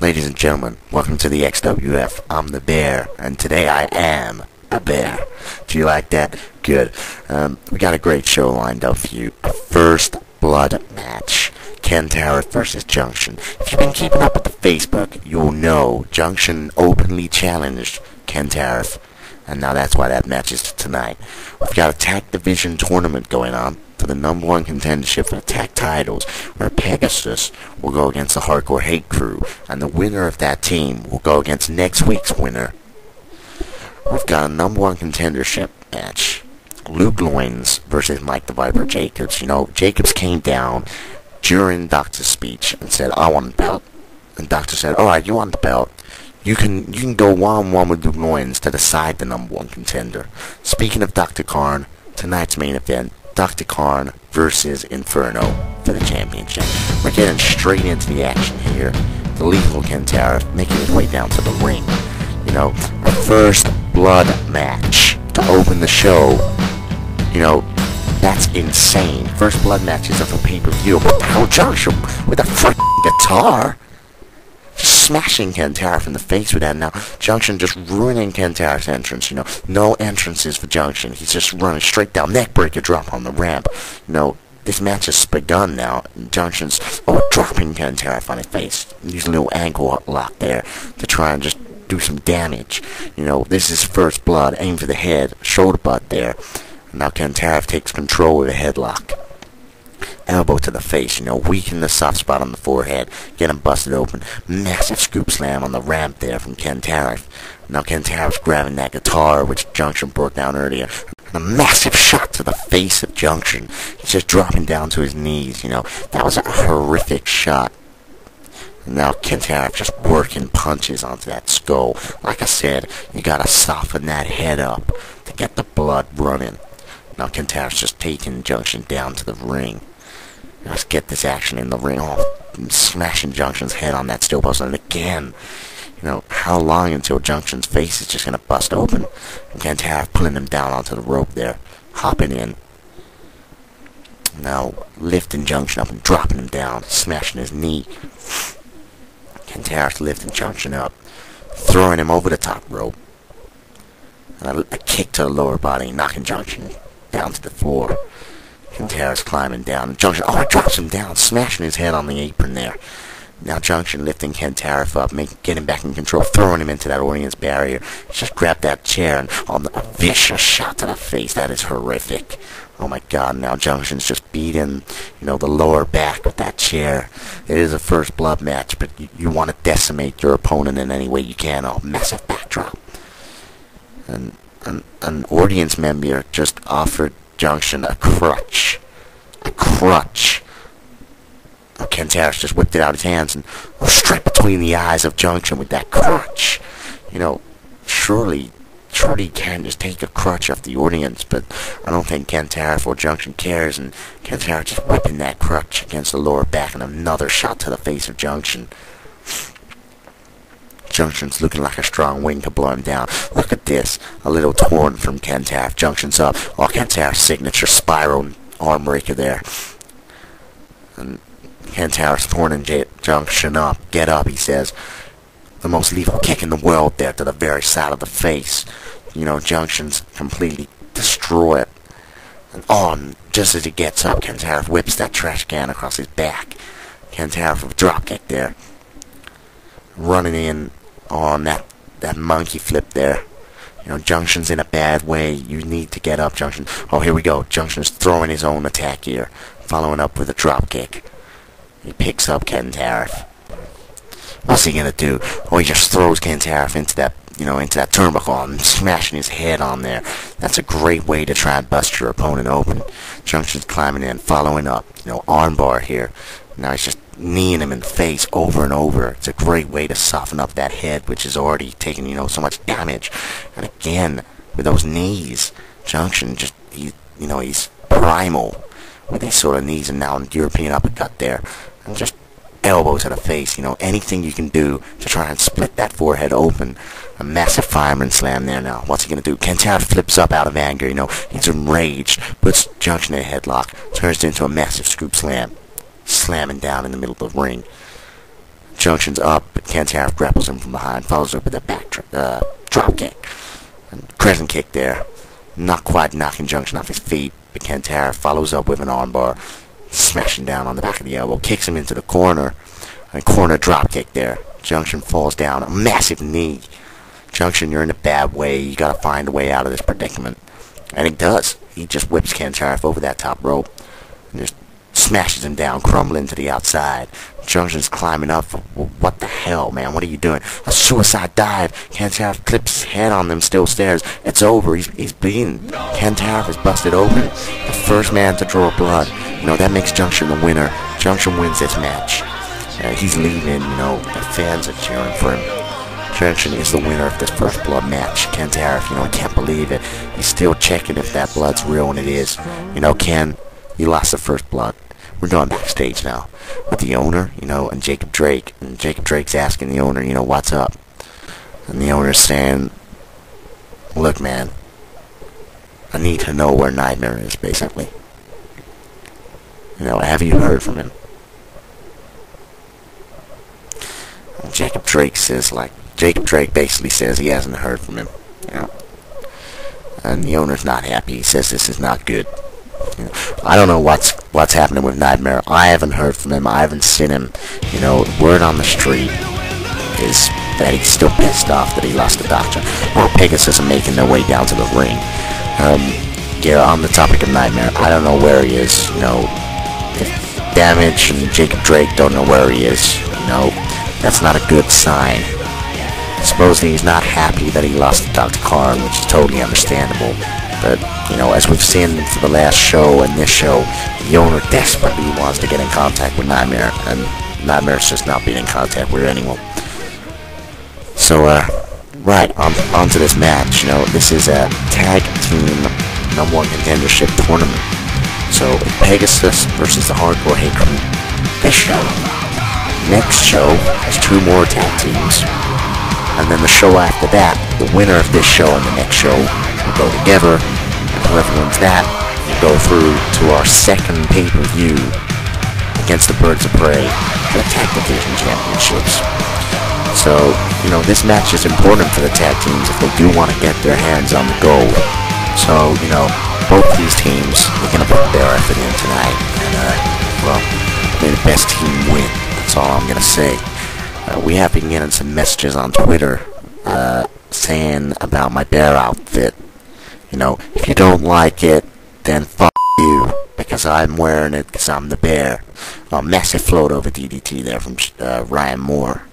Ladies and gentlemen, welcome to the XWF. I'm the bear, and today I am a bear. Do you like that? Good. We got a great show lined up for you. A first blood match. Ken Tariff versus Junction. If you've been keeping up with the Facebook, you'll know Junction openly challenged Ken Tariff. And now that's why that match is tonight. We've got a tag division tournament going on for the number one contendership for the tag titles, where Pegasus will go against the Hardcore Hate Crew, and the winner of that team will go against next week's winner. We've got a number one contendership match. Luke Loins versus Mike the Viper Jacobs. You know, Jacobs came down during Doctor's speech and said, I want the belt. And Doctor said, alright, you want the belt. You can go one-on-one with Luke Loins to decide the number one contender. Speaking of Dr. Karn, tonight's main event, Dr. Karn versus Inferno for the championship. We're getting straight into the action here. The lethal Ken Tariff making his way down to the ring. You know, a first blood match to open the show. You know, that's insane. First blood matches of a pay-per-view. What the hell, Junction with a freaking guitar? Just smashing Ken Tariff in the face with that. Now, Junction just ruining Ken Tariff's entrance. You know, no entrances for Junction. He's just running straight down. Neckbreaker drop on the ramp. You know, this match has begun now. Junction's dropping Ken Tariff on his face. Use a little ankle lock there to try and just do some damage. You know, this is first blood. Aim for the head. Shoulder butt there. Now Ken Tariff takes control with a headlock. Elbow to the face, you know, weaken the soft spot on the forehead, get him busted open. Massive scoop slam on the ramp there from Ken Tariff. Now Ken Tariff's grabbing that guitar, which Junction broke down earlier. And a massive shot to the face of Junction. He's just dropping down to his knees, you know. That was a horrific shot. And now Ken Tariff just working punches onto that skull. Like I said, you gotta soften that head up to get the blood running. Now Ken Tariff's just taking Junction down to the ring. Let's get this action in the ring. Smashing Junction's head on that steel post. And again, you know, how long until Junction's face is just going to bust open? And Ken Tariff pulling him down onto the rope there. Hopping in. Now lifting Junction up and dropping him down. Smashing his knee. Ken Tariff lifting Junction up. Throwing him over the top rope. And a kick to the lower body. Knocking Junction down to the floor. Ken Tariff's climbing down. Junction, drops him down, smashing his head on the apron there. Now Junction lifting Ken Tariff up, getting back in control, throwing him into that audience barrier. Just grabbed that chair and a vicious shot to the face. That is horrific. Oh my God, now Junction's just beating, you know, the lower back with that chair. It is a first blood match, but you want to decimate your opponent in any way you can. Massive backdrop. And an audience member just offered Junction a crutch. A crutch. Ken Tariff just whipped it out of his hands and straight between the eyes of Junction with that crutch. You know, surely he can just take a crutch off the audience, but I don't think Ken Tariff or Junction cares, and Ken Tariff just whipping that crutch against the lower back and another shot to the face of Junction. Junction's looking like a strong wing to blow him down. Look at this. A little torn from Ken Tariff. Junction's up. Ken Tariff's signature spiral arm breaker there. And Ken Tariff's torn Junction up. Get up, he says. The most lethal kick in the world there to the very side of the face. You know, Junction's completely destroyed. And just as he gets up, Ken Tariff whips that trash can across his back. Ken Tariff with a drop kick there. Running in on that monkey flip there. You know, Junction's in a bad way. You need to get up, Junction. Here we go. Junction's throwing his own attack here. Following up with a drop kick. He picks up Ken Tariff. What's he gonna do? He just throws Ken Tariff into that turnbuckle and smashing his head on there. That's a great way to try and bust your opponent open. Junction's climbing in, following up. You know, armbar here. Now he's just kneeing him in the face over and over. It's a great way to soften up that head, which is already taking, you know, so much damage. And again, with those knees, Junction just, he's primal with these sort of knees, and now a European uppercut there. And just elbow to the face, you know, anything you can do to try and split that forehead open. A massive fireman slam there now. What's he gonna do? Ken Tariff flips up out of anger, you know, he's enraged, puts Junction in a headlock, turns it into a massive scoop slam, slamming down in the middle of the ring. Junction's up, but Kantara grapples him from behind, follows up with a back drop kick. And crescent kick there. Not quite knocking Junction off his feet, but Kantara follows up with an armbar, smashing down on the back of the elbow, kicks him into the corner, and corner drop kick there. Junction falls down, a massive knee. Junction, you're in a bad way. You gotta find a way out of this predicament. And he does. He just whips Kantara over that top rope and just smashes him down, crumbling to the outside. Junction's climbing up. What the hell, man? What are you doing? A suicide dive. Kantara clips his head on them steel stairs. It's over. He's bleeding. Kantara is busted open. The first man to draw blood. That makes Junction the winner. Junction wins this match. He's leaving. The fans are cheering for him. Junction is the winner of this first blood match. Kantara, I can't believe it. He's still checking if that blood's real, and it is. Ken, you lost the first blood. We're going backstage now with the owner, and Jacob Drake. And Jacob Drake's asking the owner, what's up? And the owner's saying, look, man, I need to know where Nightmare is, basically. Have you heard from him? And Jacob Drake basically says he hasn't heard from him. And the owner's not happy. He says this is not good. I don't know what's happening with Nightmare. I haven't heard from him. I haven't seen him. Word on the street is that he's still pissed off that he lost the Doctor. While Pegasus are making their way down to the ring. On the topic of Nightmare, I don't know where he is. If Damage and Jacob Drake don't know where he is, that's not a good sign. Supposedly he's not happy that he lost to Dr. Karn, which is totally understandable. But, as we've seen for the last show and this show, the owner desperately wants to get in contact with Nightmare, and Nightmare's just not being in contact with anyone. So, right, on to this match. This is a tag team #1 contendership tournament. So, Pegasus versus the Hardcore Hate Crew. This show. Next show is 2 more tag teams. And then the show after that, the winner of this show and the next show will go together. And whoever wins that will go through to our second pay-per-view against the Birds of Prey for the Tag Division Championships. So, this match is important for the tag teams if they do want to get their hands on the gold. So, both these teams are going to put their effort in tonight. And, may the best team win. That's all I'm going to say. We have been getting some messages on Twitter saying about my bear outfit. If you don't like it, then fuck you, because I'm wearing it because I'm the bear. Massive float over DDT there from Ryan Moore.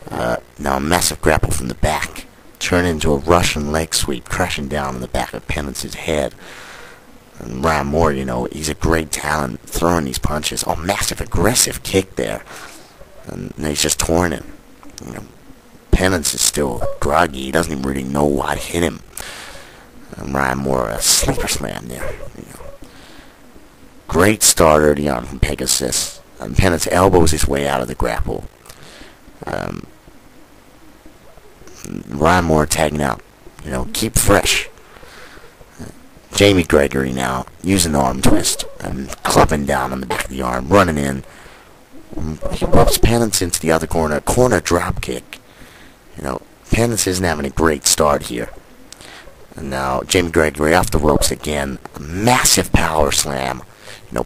Now a massive grapple from the back, turn into a Russian leg sweep, crashing down on the back of Penance's head. And Ryan Moore, he's a great talent throwing these punches. Massive aggressive kick there. And he's just torn it. Penance is still groggy. He doesn't even really know what hit him. And Ryan Moore, a sleeper slam there. Great start early on from Pegasus. And Penance elbows his way out of the grapple. Ryan Moore tagging out. Keep fresh. Jamie Gregory now using the arm twist and clubbing down on the back of the arm, running in. He whips Penance into the other corner drop kick. Penance isn't having a great start here. And now Jamie Gregory off the ropes again. A massive power slam.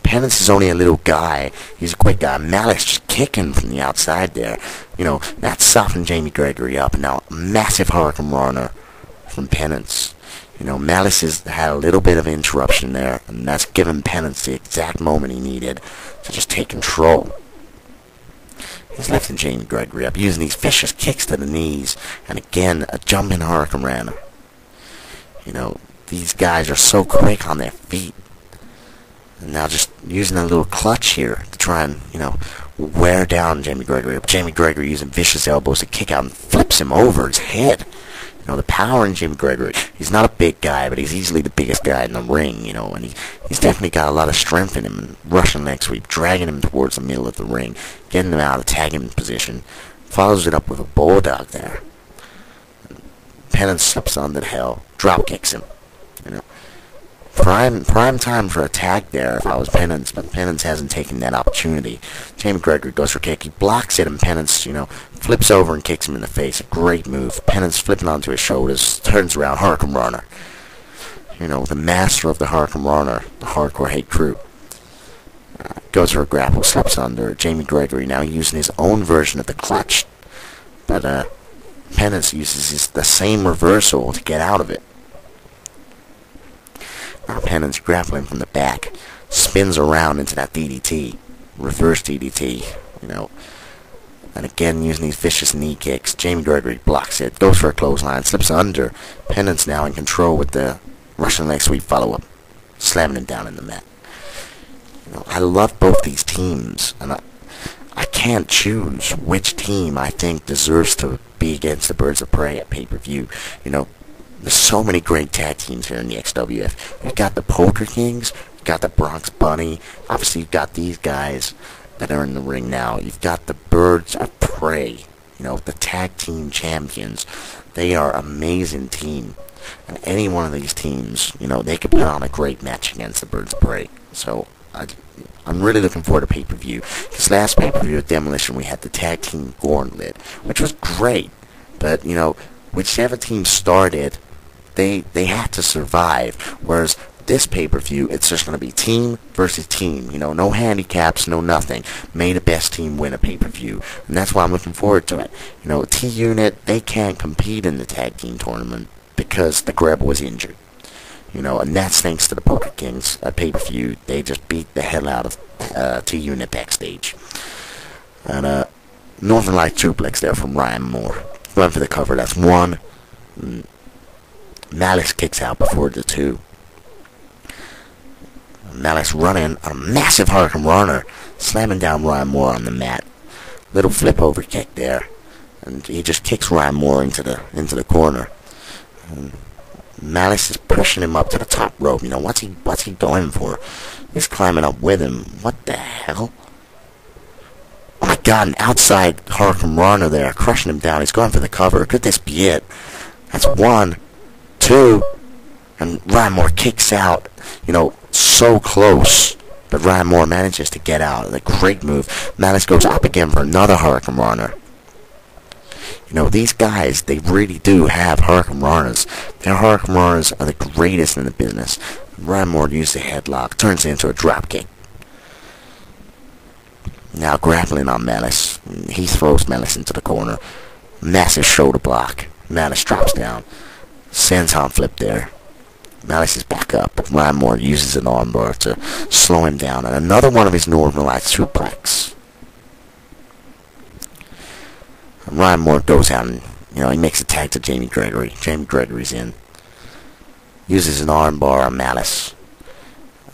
Penance is only a little guy. He's a quick guy. Malice just kicking from the outside there. That softened Jamie Gregory up. And now a massive Hurricane Runner from Penance. Malice has had a little bit of interruption there. And that's given Penance the exact moment he needed to just take control. He's lifting Jamie Gregory up, using these vicious kicks to the knees, and again, a jumping Hurricane Runner. These guys are so quick on their feet. And now just using a little clutch here to try and, wear down Jamie Gregory. Jamie Gregory using vicious elbows to kick out and flips him over his head. The power in Jamie Gregory. He's not a big guy, but he's easily the biggest guy in the ring, and he's definitely got a lot of strength in him. And Russian leg sweep, dragging him towards the middle of the ring, getting him out of tagging position. Follows it up with a bulldog there. Penance slips onto the hell, drop kicks him. prime time for a tag there if I was Penance, but Penance hasn't taken that opportunity. Jamie Gregory goes for a kick. He blocks it, and Penance, flips over and kicks him in the face. A great move. Penance flipping onto his shoulders, turns around, Hurricane Runner. The master of the Hurricane Runner, the Hardcore Hate Crew. Goes for a grapple, slips under. Jamie Gregory now using his own version of the clutch, but Penance uses the same reversal to get out of it. Now Penance grappling from the back, spins around into that DDT, reverse DDT, and again using these vicious knee kicks. Jamie Gregory blocks it, goes for a clothesline, slips under. Penance now in control with the Russian leg sweep follow-up, slamming him down in the mat. I love both these teams, and I can't choose which team I think deserves to be against the Birds of Prey at pay-per-view. There's so many great tag teams here in the XWF. You've got the Poker Kings, you've got the Bronx Bunny, obviously you've got these guys that are in the ring now. You've got the Birds of Prey, the tag team champions. They are an amazing team. And any one of these teams, they could put on a great match against the Birds of Prey. So I'm really looking forward to pay-per-view. This last pay-per-view at Demolition, we had the tag team gauntlet, which was great. But, whichever team started, they had to survive. Whereas this pay-per-view, it's just going to be team versus team. No handicaps, no nothing. May the best team win a pay-per-view. And that's why I'm looking forward to it. T-Unit, they can't compete in the tag team tournament because the Greb was injured. And that's thanks to the Poker Kings at pay-per-view. They just beat the hell out of T-Unit backstage. And Northern Light suplex there from Ryan Moore. Going for the cover, that's one. Malice kicks out before the two. Malice running a massive Hurricane Runner, slamming down Ryan Moore on the mat. Little flip over kick there. And he just kicks Ryan Moore into the corner. Malice is pushing him up to the top rope. What's he going for? He's climbing up with him. What the hell? Oh my god, an outside Hurricane Runner there, crushing him down. He's going for the cover. Could this be it? That's 1, 2, and Ryan Moore kicks out. So close. But Ryan Moore manages to get out. A great move. Malice goes up again for another Hurricane Runner. These guys, they really do have Hurricane Runners. Their Hurricane Runners are the greatest in the business. Ryan Moore uses a headlock, turns it into a dropkick. Now grappling on Malice. He throws Malice into the corner. Massive shoulder block. Malice drops down. Senton flip there. Malice is back up, but Ryan Moore uses an armbar to slow him down. And another one of his normalized suplex. Ryan Moore goes out and, he makes a tag to Jamie Gregory. Jamie Gregory's in. Uses an armbar on Malice.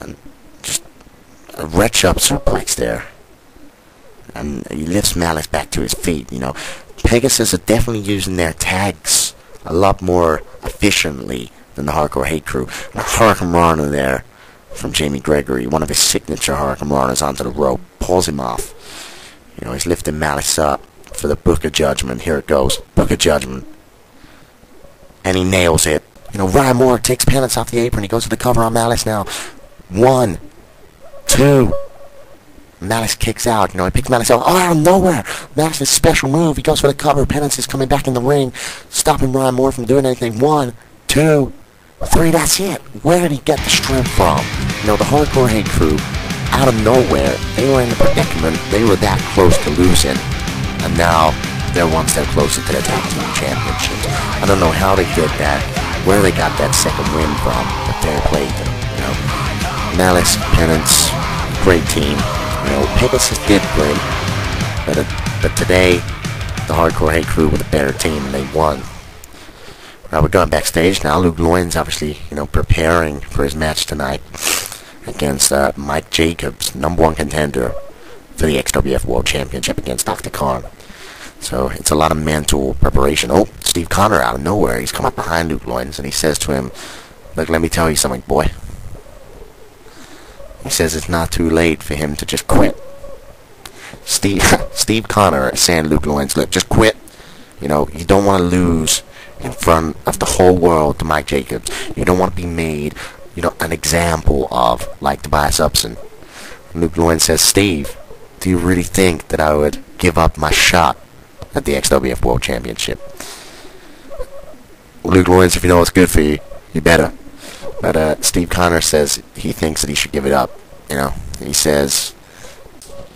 And just a wretch up suplex there. And he lifts Malice back to his feet, Pegasus are definitely using their tags a lot more efficiently than the Hardcore Hate Crew. And a Hurricane Runner there from Jamie Gregory, one of his signature Hurricane Runners onto the rope, pulls him off. He's lifting Malice up for the Book of Judgment. Here it goes. Book of Judgment. And he nails it. Ryan Moore takes Penance off the apron. He goes to the cover on Malice now. 1, 2. Malice kicks out. He picks Malice out of nowhere. Malice's special move. He goes for the cover. Penance is coming back in the ring, stopping Ryan Moore from doing anything. 1, 2, 3. That's it. Where did he get the strength from? The Hardcore Hate Crew, out of nowhere, they were in a predicament. They were that close to losing. And now they're one step closer to the tag team championship. I don't know how they did that, where they got that second win from, but fair play to them. Malice, Penance, great team. Pegasus did great, but today the Hardcore Hate Crew were the better team and they won. Now we're going backstage now. Luke Loyne's obviously preparing for his match tonight against Mike Jacobs, #1 contender for the XWF World Championship against Dr. Khan. So it's a lot of mental preparation. Oh, Steve Connor out of nowhere. He's come up behind Luke Loynes and he says to him, "Look, let me tell you something, boy." He says it's not too late for him to just quit. Steve Connor is saying to Luke Loynes, "Look, just quit. You don't want to lose in front of the whole world to Mike Jacobs. You don't want to be made an example of, like Tobias Upson. Luke Loins says, Steve, do you really think that I would give up my shot at the XWF World Championship? Luke Loins, if you know what's good for you, you better. But Steve Connor says he thinks that he should give it up. He says,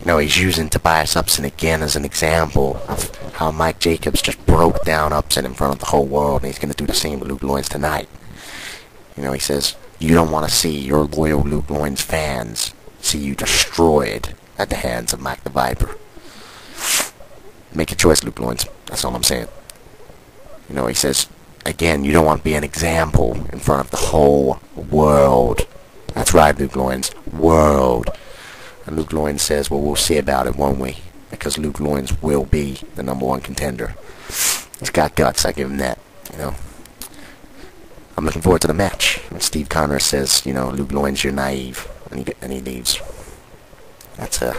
he's using Tobias Upson again as an example of how Mike Jacobs just broke down Upson in front of the whole world, and he's going to do the same with Luke Loins tonight. He says, you don't want to see your loyal Luke Loins fans see you destroyed at the hands of Mike the Viper. Make your choice, Luke Loins. That's all I'm saying. He says, again, you don't want to be an example in front of the whole world. That's right, Luke Loins. World. And Luke Loins says, well, we'll see about it, won't we? Because Luke Loins will be the #1 contender. He's got guts, I give him that, I'm looking forward to the match. And Steve Connor says, Luke Loins, you're naive. And he leaves. That's a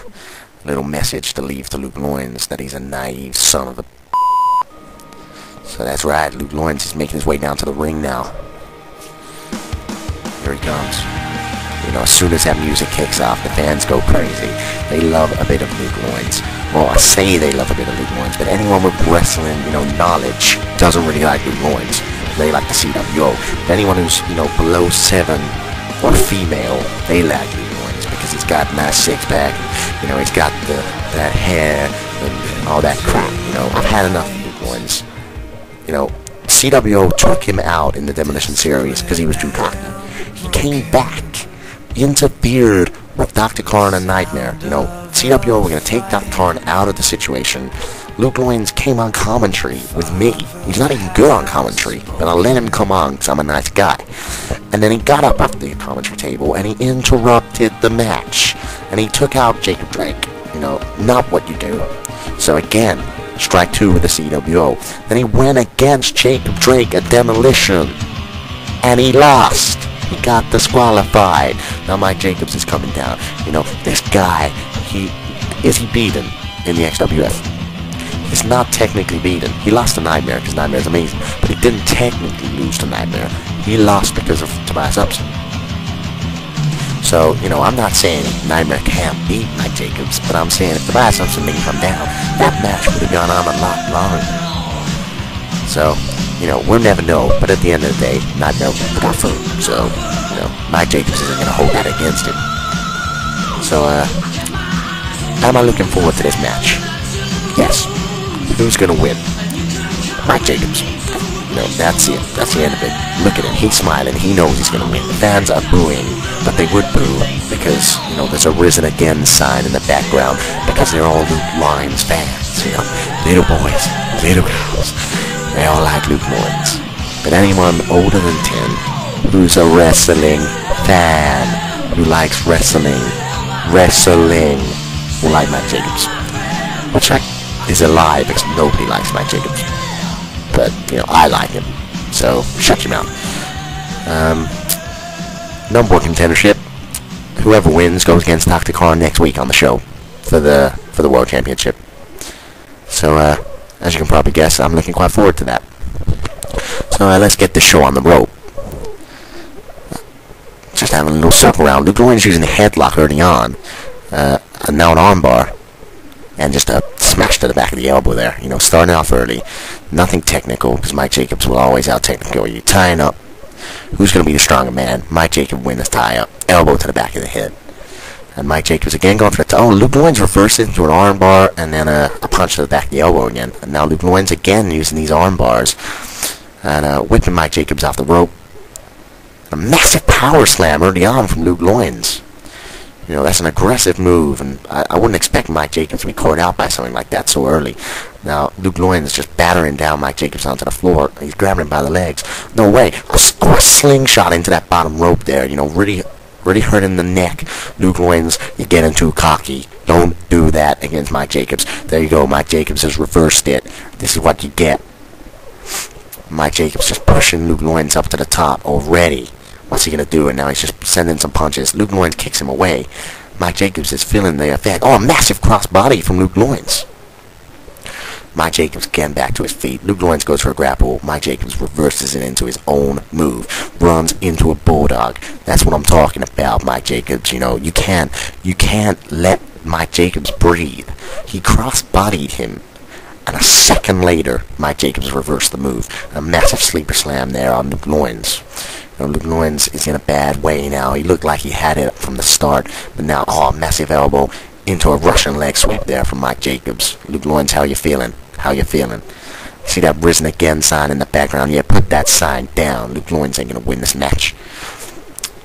little message to leave to Luke Loins, that he's a naive son of a... So that's right, Luke Loins is making his way down to the ring now. Here he comes. As soon as that music kicks off, the fans go crazy. They love a bit of Luke Loins. Well, I say they love a bit of Luke Loins, but anyone with wrestling, knowledge doesn't really like Luke Loins. They like the CWO. But anyone who's, below 7 or female, they like Luke Loins because he's got a nice six-pack. He's got that hair and all that crap. I've had enough of Luke Loins. CWO took him out in the Demolition Series because he was too cocky. He came back, interfered with Dr. Khan and Nightmare. CWO were going to take Dr. Khan out of the situation. Luke Loins came on commentary with me. He's not even good on commentary, but I let him come on because I'm a nice guy. And then he got up off the commentary table and he interrupted the match. And he took out Jacob Drake. Not what you do. So again, strike 2 with the CWO. Then he went against Jacob Drake at Demolition. And he lost. He got disqualified. Now Mike Jacobs is coming down. This guy, is he beaten in the XWF? He's not technically beaten. He lost to Nightmare because Nightmare's amazing. But he didn't technically lose to Nightmare. He lost because of Tobias Upson. So, I'm not saying Nightmare can't beat Mike Jacobs, but I'm saying if Tobias Upson didn't come down, that match would have gone on a lot longer. So, we'll never know, but at the end of the day, Nightmare got food. So, Mike Jacobs isn't going to hold that against him. So, am I looking forward to this match? Yes. Who's going to win? Mike Jacobs. That's it. That's the end of it. Look at him. He's smiling. He knows he's going to win. The fans are booing, but they would boo because, there's a Risen Again sign in the background because they're all Luke Loins fans, Little boys, little girls. They all like Luke Loins. But anyone older than 10 who's a wrestling fan, who likes wrestling, will like Mike Jacobs. Which is a lie because nobody likes Mike Jacobs. But, I like him. So, shut your mouth. #1 contendership. Whoever wins goes against Dr. Khan next week on the show for the World Championship. So, as you can probably guess, I'm looking quite forward to that. So, let's get this show on the road. Just having a little circle around. Luke Loins using the headlock early on. And now an armbar. And just a smash to the back of the elbow there. Starting off early. Nothing technical, because Mike Jacobs will always out-technical you. Tying up. Who's going to be the stronger man? Mike Jacobs wins this tie-up. Elbow to the back of the head. And Mike Jacobs again going for the... Luke Loins reverses into an armbar, and then a punch to the back of the elbow again. And now Luke Loins again using these arm bars. And whipping Mike Jacobs off the rope. A massive power slam early on from Luke Loins. That's an aggressive move, and I wouldn't expect Mike Jacobs to be caught out by something like that so early. Now, Luke Loins is just battering down Mike Jacobs onto the floor. He's grabbing him by the legs. No way. A slingshot into that bottom rope there, really hurting the neck. Luke Loins, you're getting too cocky. Don't do that against Mike Jacobs. There you go. Mike Jacobs has reversed it. This is what you get. Mike Jacobs just pushing Luke Loins up to the top already. What's he going to do? And now he's just sending some punches. Luke Loins kicks him away. Mike Jacobs is feeling the effect. A massive crossbody from Luke Loins. Mike Jacobs getting back to his feet. Luke Lawrence goes for a grapple. Mike Jacobs reverses it into his own move. Runs into a bulldog. That's what I'm talking about, Mike Jacobs. You know, you can't let Mike Jacobs breathe. He cross-bodied him. And a second later, Mike Jacobs reversed the move. A massive sleeper slam there on Luke Lawrence. You know, Luke Lawrence is in a bad way now. He looked like he had it from the start. But now, massive elbow into a Russian leg sweep there from Mike Jacobs. Luke Lawrence, how you feeling? How you feeling? See that risen again sign in the background? Yeah, put that sign down. Luke Lawrence ain't going to win this match.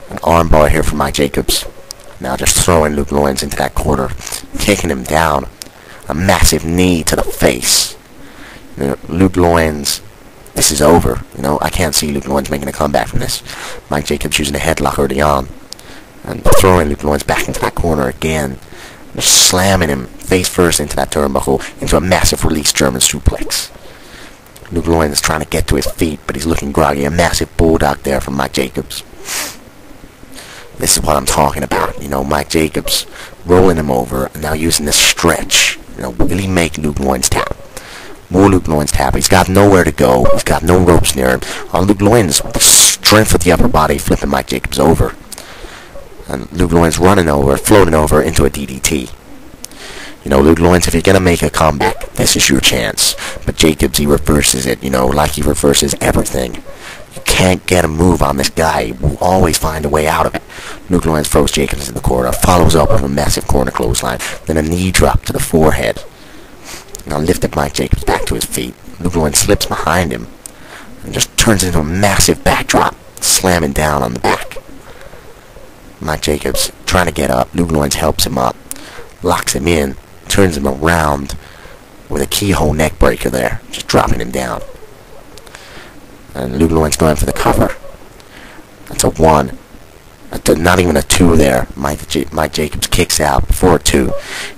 An armbar here from Mike Jacobs. Now just throwing Luke Lawrence into that corner. Kicking him down. A massive knee to the face. You know, Luke Lawrence, this is over. You know, I can't see Luke Lawrence making a comeback from this. Mike Jacobs using a headlock early on. And throwing Luke Lawrence back into that corner again. Just slamming him face first into that turnbuckle, into a massive release German suplex. Luke Lawrence is trying to get to his feet, but he's looking groggy. A massive bulldog there from Mike Jacobs. This is what I'm talking about. You know, Mike Jacobs rolling him over and now using this stretch. You know, will he make Luke Lawrence tap? More Luke Lawrence tap. He's got nowhere to go. He's got no ropes near him. On Luke Lawrence, with the strength of the upper body, flipping Mike Jacobs over. And Luke Lawrence running over, floating over into a DDT. You know, Luke Lawrence, if you're going to make a comeback, this is your chance. But Jacobs, he reverses it, you know, like he reverses everything. You can't get a move on this guy. He will always find a way out of it. Luke Lawrence throws Jacobs in the corner, follows up with a massive corner clothesline, then a knee drop to the forehead. Now lifted Mike Jacobs back to his feet. Luke Lawrence slips behind him and just turns into a massive backdrop, slamming down on the back. Mike Jacobs trying to get up. Luke Lawrence helps him up, locks him in, turns him around with a keyhole neck breaker there, just dropping him down. And Luke Lawrence going for the cover. That's a 1. Not even a 2 there. Mike Jacobs kicks out for a 2. You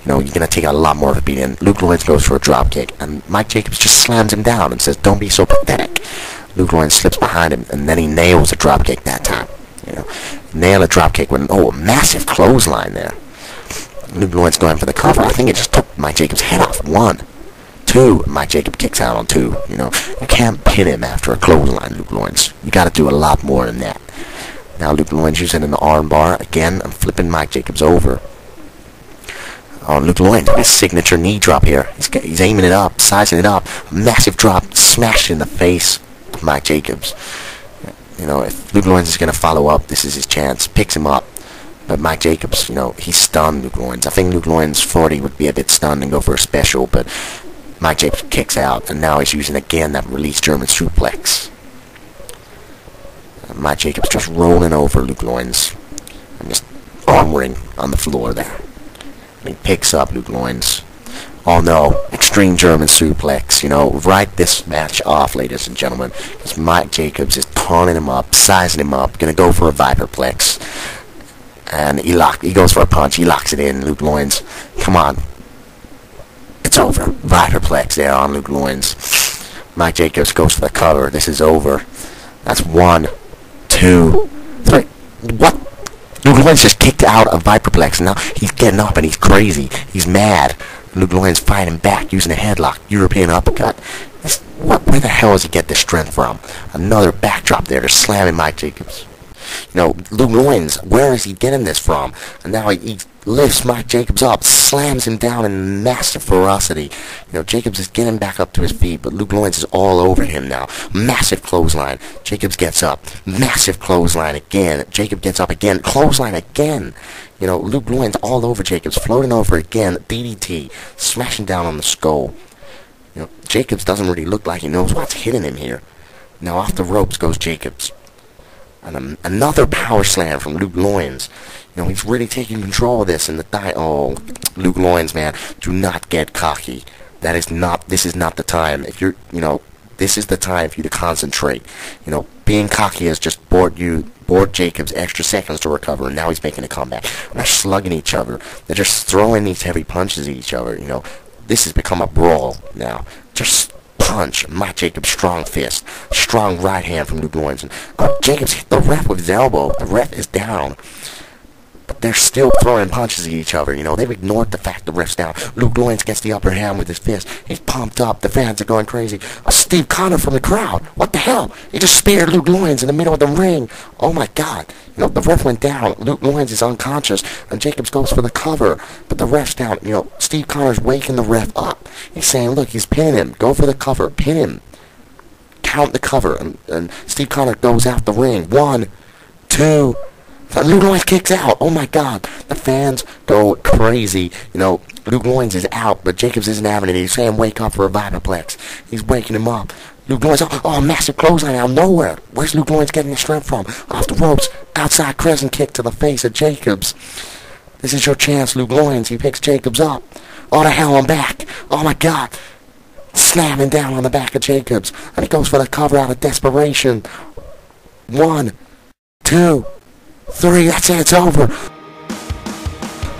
know, you're going to take a lot more of a beating. Luke Lawrence goes for a drop kick, and Mike Jacobs just slams him down and says, "Don't be so pathetic." Luke Lawrence slips behind him, and then he nails a drop kick that time. You know, nail a drop kick with a massive clothesline there. Luke Lawrence going for the cover. I think it just took Mike Jacobs' head off. 1, 2. Mike Jacobs kicks out on 2. You know, you can't pin him after a clothesline, Luke Lawrence. You got to do a lot more than that. Now Luke Lawrence using an arm bar again. I'm flipping Mike Jacobs over. Oh, Luke Lawrence, his signature knee drop here. He's aiming it up, sizing it up. A massive drop, smashed in the face of Mike Jacobs. You know, if Luke Lawrence is going to follow up, this is his chance. Picks him up. But Mike Jacobs, you know, he's stunned Luke Lawrence. I think Luke Lawrence 40 would be a bit stunned and go for a special, but Mike Jacobs kicks out, and now he's using again that release German suplex. Mike Jacobs just rolling over Luke Lawrence and just armoring on the floor there. And he picks up Luke Lawrence. Oh no, extreme German suplex. You know, write this match off, ladies and gentlemen, because Mike Jacobs is taunting him up, sizing him up, gonna go for a Viperplex. And he goes for a punch, he locks it in. Luke Lawrence, come on. It's over. Viperplex there on Luke Lawrence. Mike Jacobs goes for the cover. This is over. That's 1, 2, 3. What? Luke Lawrence just kicked out of Viperplex, and now he's getting up and he's crazy. He's mad. Luke Lawrence fighting back using a headlock, European uppercut. Where the hell does he get this strength from? Another backdrop there to slamming Mike Jacobs. You know, Luke Lawrence, where is he getting this from? And now he lifts Mike Jacobs up, slams him down in massive ferocity. You know, Jacobs is getting back up to his feet, but Luke Lawrence is all over him now. Massive clothesline. Jacobs gets up. Massive clothesline again. Jacob gets up again. Clothesline again. You know, Luke Lawrence all over Jacobs, floating over again. DDT, smashing down on the skull. You know, Jacobs doesn't really look like he knows what's hitting him here. Now off the ropes goes Jacobs. And another power slam from Luke Lawrence. You know, he's really taking control of this. And Luke Lawrence, man, do not get cocky. This is not the time. If you're, you know, this is the time for you to concentrate. You know, being cocky has just bored Jacobs extra seconds to recover, and now he's making a comeback. They're slugging each other. They're just throwing these heavy punches at each other. You know, this has become a brawl now. Just punch. Mike Jacobs, strong fist. Strong right hand from Luke Lawrence. And Jacobs hit the ref with his elbow. The ref is down. But but they're still throwing punches at each other. You know, they've ignored the fact the ref's down. Luke Loins gets the upper hand with his fist. He's pumped up. The fans are going crazy. Steve Connor from the crowd. What the hell? He just speared Luke Loins in the middle of the ring. Oh my God. You know, the ref went down. Luke Loins is unconscious, and Jacobs goes for the cover. But the ref's down. You know, Steve Connor's waking the ref up. He's saying, look, he's pinning him. Go for the cover. Pin him. Count the cover. And Steve Connor goes out the ring. 1, 2... Luke Loins kicks out. Oh my God. The fans go crazy. You know, Luke Loins is out, but Jacobs isn't having it. He's saying wake up for a Vibroplex. He's waking him up. Luke Loins, oh, massive clothesline out of nowhere. Where's Luke Loins getting the strength from? Off the ropes. Outside crescent kick to the face of Jacobs. This is your chance, Luke Loins. He picks Jacobs up. Oh, the hell, I'm back. Oh my God. Slamming down on the back of Jacobs. And he goes for the cover out of desperation. 1, 2, 3, that's it, it's over.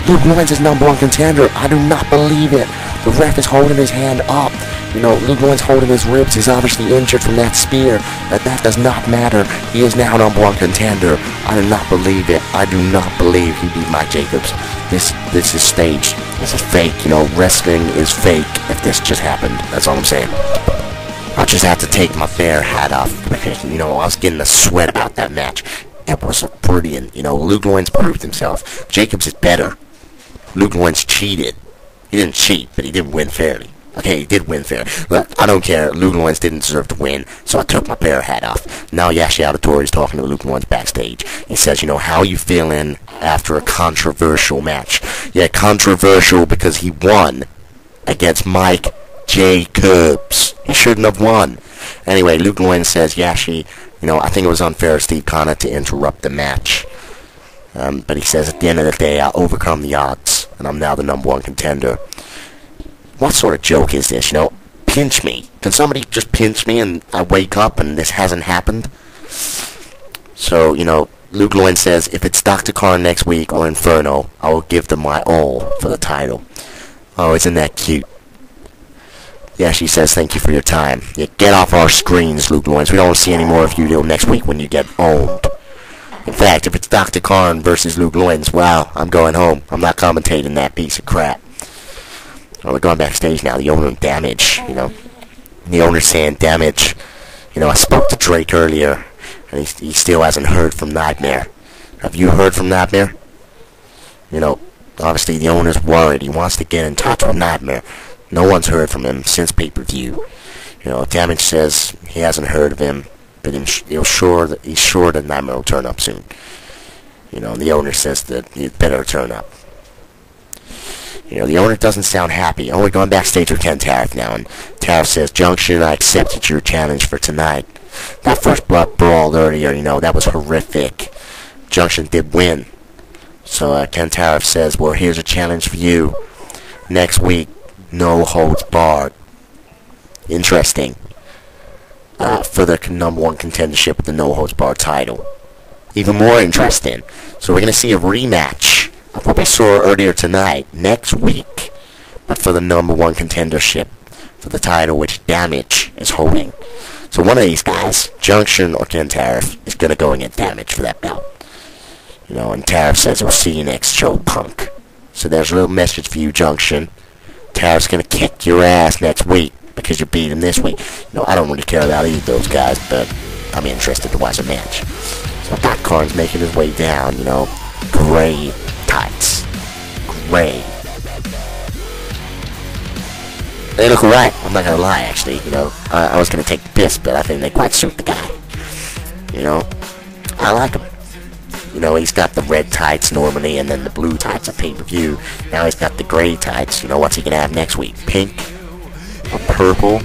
Luke Loins is #1 contender. I do not believe it. The ref is holding his hand up. You know, Luke Loins holding his ribs. He's obviously injured from that spear. But that does not matter. He is now #1 contender. I do not believe it. I do not believe he beat Mike Jacobs. This is staged. This is fake. You know, wrestling is fake if this just happened. That's all I'm saying. I just have to take my fair hat off because, you know, I was getting a sweat about that match. It was brilliant. You know, Luke Loins proved himself. Jacobs is better. Luke Loins cheated. He didn't cheat, but he did win fairly. Okay, he did win fair. But I don't care. Luke Loins didn't deserve to win, so I took my bear hat off. Now Yashi Auditory is talking to Luke Loins backstage. He says, you know, how are you feeling after a controversial match? Yeah, controversial because he won against Mike Jacobs. He shouldn't have won. Anyway, Luke Loins says, Yashi, you know, I think it was unfair of Steve Connor to interrupt the match. But he says, at the end of the day, I overcome the odds, and I'm now the #1 contender. What sort of joke is this, you know? Pinch me. Can somebody just pinch me and I wake up and this hasn't happened? So, you know, Luke Loins says, if it's Dr. Khan next week or Inferno, I will give them my all for the title. Oh, isn't that cute? Yeah, she says, thank you for your time. Yeah, get off our screens, Luke Loins. We don't want to see any more of you till next week when you get owned. In fact, if it's Dr. Khan versus Luke Loins, wow, I'm going home. I'm not commentating that piece of crap. Well, we're going backstage now. The owner, Damage, you know. The owner's saying, Damage. You know, I spoke to Drake earlier, and he still hasn't heard from Nightmare. Have you heard from Nightmare? You know, obviously the owner's worried. He wants to get in touch with Nightmare. No one's heard from him since pay-per-view. You know, Damage says he hasn't heard of him, but he's sure that Nightmare will turn up soon. You know, and the owner says that he better turn up. You know, the owner doesn't sound happy. Oh, we're going backstage with Ken Tariff now, and Tariff says, Junction, I accepted your challenge for tonight. That first blood brawl earlier, you know, that was horrific. Junction did win. So Ken Tariff says, well, here's a challenge for you. Next week, no holds barred. Interesting. For the #1 contendership with the no holds barred title. Even more interesting. So we're going to see a rematch of what we saw earlier tonight, next week, but for the #1 contendership for the title, which Damage is holding. So one of these guys, Junction or Ken Tariff, is going to go against Damage for that belt. You know, and Tariff says, we'll see you next show, punk. So there's a little message for you, Junction. Tariff's going to kick your ass next week because you beat him this week. You know, I don't really care about either of those guys, but I'm interested to watch a match. So Dr. Khan's making his way down, you know, gray tights. Gray. They look alright. I'm not gonna lie, actually. You know, I was gonna take the piss, but I think they quite suit the guy. You know, I like him. You know, he's got the red tights normally, and then the blue tights at pay-per-view. Now he's got the gray tights. You know, what's he gonna have next week? Pink? Or purple?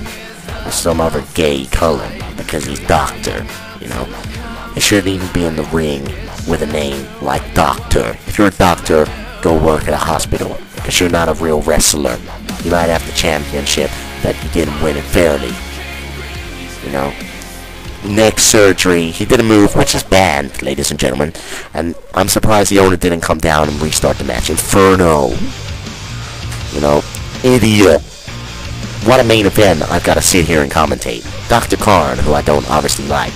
Or some other gay color? Because he's Doctor, you know. He shouldn't even be in the ring with a name like Doctor. If you're a doctor, go work at a hospital. Because you're not a real wrestler. You might have the championship, but you didn't win it fairly. You know. Neck surgery. He did a move which is banned, ladies and gentlemen. And I'm surprised the owner didn't come down and restart the match. Inferno. You know. Idiot. What a main event I've got to sit here and commentate. Dr. Khan, who I don't obviously like.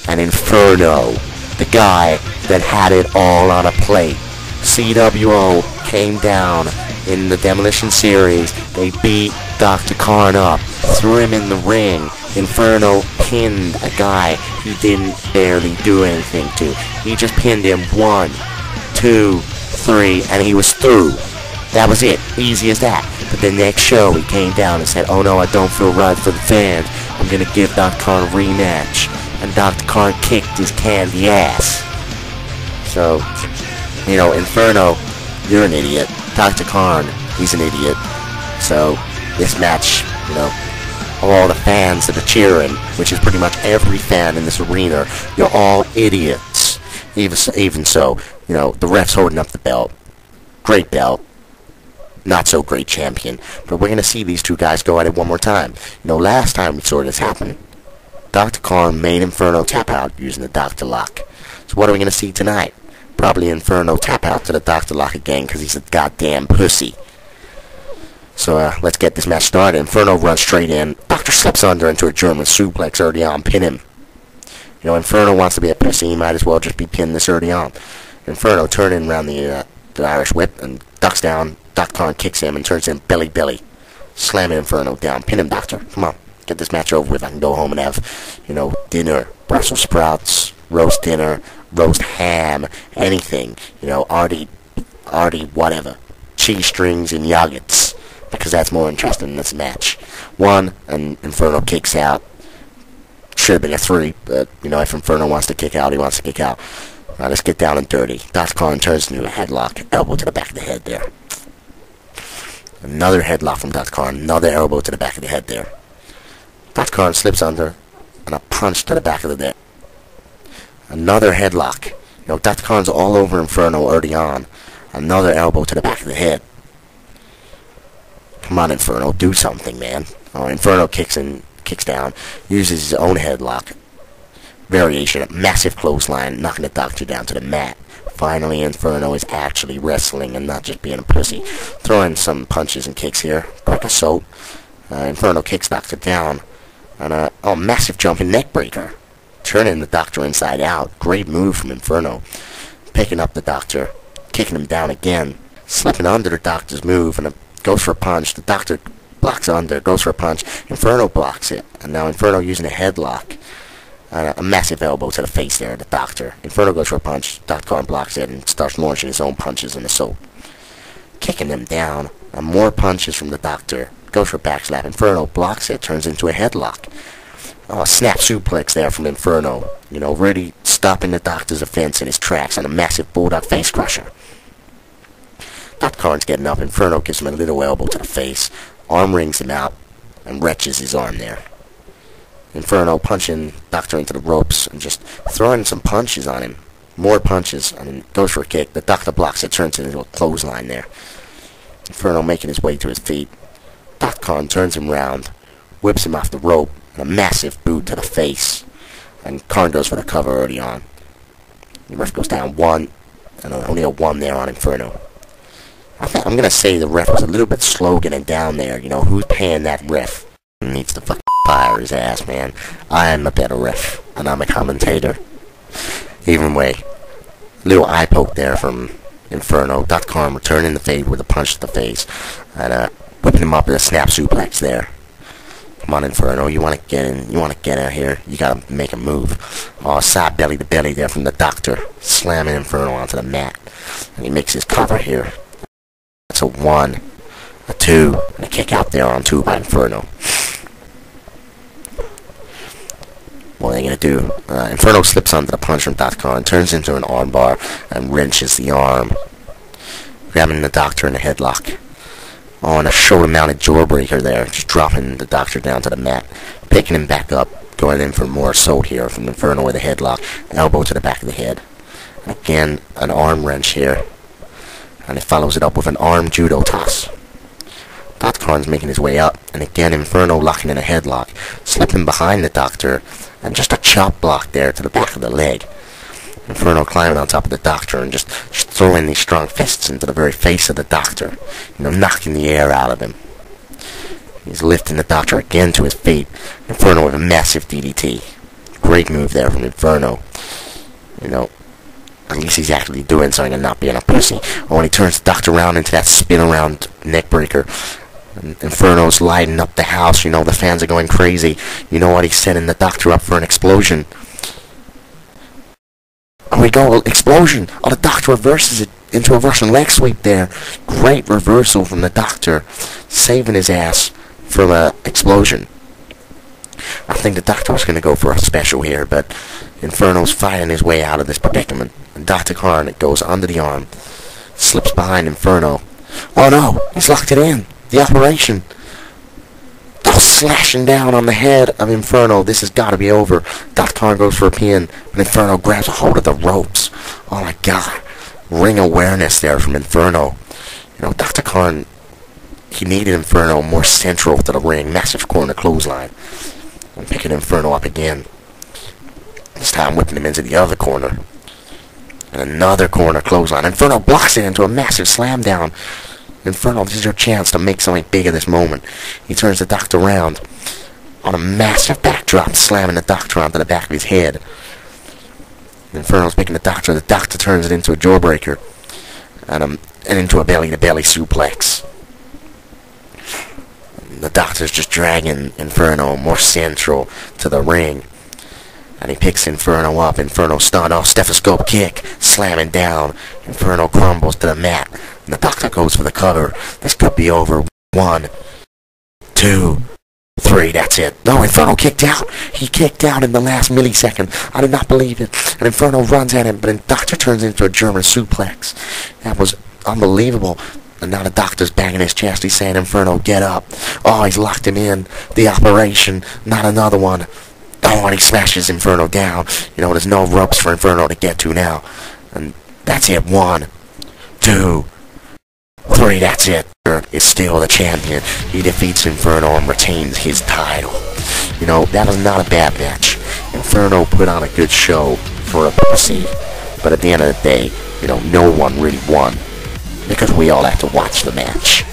And Inferno. The guy that had it all on a plate. CWO came down in the Demolition Series. They beat Dr. Karn up, threw him in the ring. Inferno pinned a guy he didn't barely do anything to. He just pinned him 1, 2, 3, and he was through. That was it. Easy as that. But the next show, he came down and said, "Oh no, I don't feel right for the fans. I'm going to give Dr. Karn a rematch." And Dr. Karn kicked his candy ass. So, Inferno, you're an idiot. Dr. Karn, he's an idiot. So, this match, all the fans that are cheering, which is pretty much every fan in this arena, you're all idiots. Even so, the ref's holding up the belt. Great belt. Not so great champion. But we're going to see these two guys go at it one more time. Last time we saw this happen, Dr. Karn made Inferno tap out using the Dr. Lock. So what are we going to see tonight? Probably Inferno tap out to the Dr. Lock again because he's a goddamn pussy. So let's get this match started. Inferno runs straight in. Doctor slips under into a German suplex early on. Pin him. Inferno wants to be a pussy. He might as well just be pinned this early on. Inferno turning around the Irish whip and ducks down. Dr. Karn kicks him and turns him belly. Slamming Inferno down. Pin him, Doctor. Come on. Get this match over with. I can go home and have, dinner. Brussels sprouts. Roast dinner. Roast ham. Anything. Artie, whatever. Cheese strings and yogurts. Because that's more interesting in this match. 1, and Inferno kicks out. Should have been a 3, but, if Inferno wants to kick out, he wants to kick out. Alright, let's get down and dirty. Dr. Karn turns into a headlock. Elbow to the back of the head there. Another headlock from Dr. Karn. Another elbow to the back of the head there. Dr. Karn slips under, and a punch to the back of the neck. Another headlock. Dr. Karn's all over Inferno early on. Another elbow to the back of the head. Come on, Inferno, do something, man. Oh, Inferno kicks down, uses his own headlock. Variation, a massive clothesline, knocking the Doctor down to the mat. Finally, Inferno is actually wrestling and not just being a pussy. Throwing some punches and kicks here. Quick as soap. Inferno kicks Doctor down. And massive jumping neck breaker. Turning the Doctor inside out. Great move from Inferno. Picking up the Doctor. Kicking him down again. Slipping under the Doctor's move and goes for a punch. The Doctor blocks under, goes for a punch. Inferno blocks it. And now Inferno using a headlock. A massive elbow to the face there of the Doctor. Inferno goes for a punch. Dr. Karn blocks it and starts launching his own punches in the soap. Kicking them down. And more punches from the Doctor. Goes for a backslap. Inferno blocks it. Turns into a headlock. Oh, snap suplex there from Inferno. Really stopping the Doctor's offense in his tracks. And a massive bulldog face crusher. Dr. Karn's getting up. Inferno gives him a little elbow to the face. Arm rings him out. And wrenches his arm there. Inferno punching Doctor into the ropes and just throwing some punches on him. More punches, and then goes for a kick. The Doctor blocks it, turns it into a clothesline there. Inferno making his way to his feet. Dr. Karn turns him round, whips him off the rope, and a massive boot to the face. And Karn goes for the cover early on. The ref goes down 1, and only a 1 there on Inferno. I'm going to say the ref was a little bit slow getting down there. Who's paying that ref? He needs to fucking fire his ass, man. I am a better ref, and I'm a commentator. Even way. Little eye poke there from Inferno. Dr. Karn returning the favor with a punch to the face. And whipping him up with a snap suplex there. Come on, Inferno. You want to get in. You want to get out here. You got to make a move. Oh, side belly to belly there from the Doctor. Slamming Inferno onto the mat. And he makes his cover here. That's a 1, a 2, and a kick out there on 2 by Inferno. What are they going to do? Inferno slips under the punch from Dr. Karn, turns into an armbar, and wrenches the arm. Grabbing the Doctor in a headlock. Oh, and a shoulder-mounted jawbreaker there, just dropping the Doctor down to the mat. Picking him back up, going in for more assault here from Inferno with a headlock. Elbow to the back of the head. And again, an arm wrench here. And it follows it up with an arm judo toss. Dr. Karn's making his way up, and again Inferno locking in a headlock, slipping behind the Doctor, and just a chop block there to the back of the leg. Inferno climbing on top of the Doctor and just throwing these strong fists into the very face of the Doctor, knocking the air out of him. He's lifting the Doctor again to his feet. Inferno with a massive DDT. Great move there from Inferno. At least he's actually doing something and not being a pussy. Or when he turns the Doctor around into that spin-around neck-breaker. Inferno's lighting up the house. You know, the fans are going crazy. You know what? He's setting the Doctor up for an explosion. Oh, we go, explosion! Oh, the Doctor reverses it into a Russian leg sweep there. Great reversal from the Doctor, saving his ass from an explosion. I think the Doctor was going to go for a special here, but Inferno's fighting his way out of this predicament. And Dr. Karn goes under the arm, slips behind Inferno. Oh no, he's locked it in. The operation. Oh, slashing down on the head of Inferno. This has got to be over. Dr. Karn goes for a pin, but Inferno grabs a hold of the ropes. Oh my god. Ring awareness there from Inferno. You know, Dr. Karn, he needed Inferno more central to the ring. Massive corner clothesline. And picking Inferno up again. This time whipping him into the other corner. And another corner clothesline. Inferno blocks it into a massive slam down. Inferno, this is your chance to make something big of this moment. He turns the Doctor around on a massive backdrop, slamming the Doctor onto the back of his head. Inferno's picking the Doctor. The Doctor turns it into a jawbreaker and into a belly-to-belly suplex. The Doctor's just dragging Inferno more central to the ring. And he picks Inferno up. Inferno stunned. Oh, stethoscope kick. Slamming down. Inferno crumbles to the mat. And the Doctor goes for the cover. This could be over. 1, 2, 3. That's it. No, Inferno kicked out. He kicked out in the last millisecond. I did not believe it. And Inferno runs at him, but the Doctor turns into a German suplex. That was unbelievable. And now the Doctor's banging his chest. He's saying, Inferno, get up. Oh, he's locked him in. The operation. Not another one. Oh, and he smashes Inferno down. You know, there's no ropes for Inferno to get to now. And that's it. 1, 2, 3. That's it. Is still the champion. He defeats Inferno and retains his title. You know, that is not a bad match. Inferno put on a good show for a pussy. But at the end of the day, you know, no one really won. Because we all had to watch the match.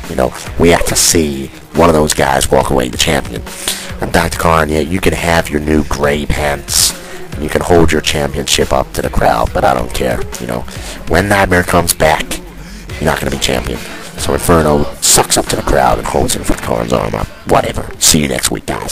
You know, we had to see one of those guys walk away the champion. And Dr. Karn, yeah, you can have your new gray pants. And you can hold your championship up to the crowd, but I don't care. You know, when Nightmare comes back, you're not going to be champion. So Inferno sucks up to the crowd and holds Karn's arm up. Whatever. See you next week, guys.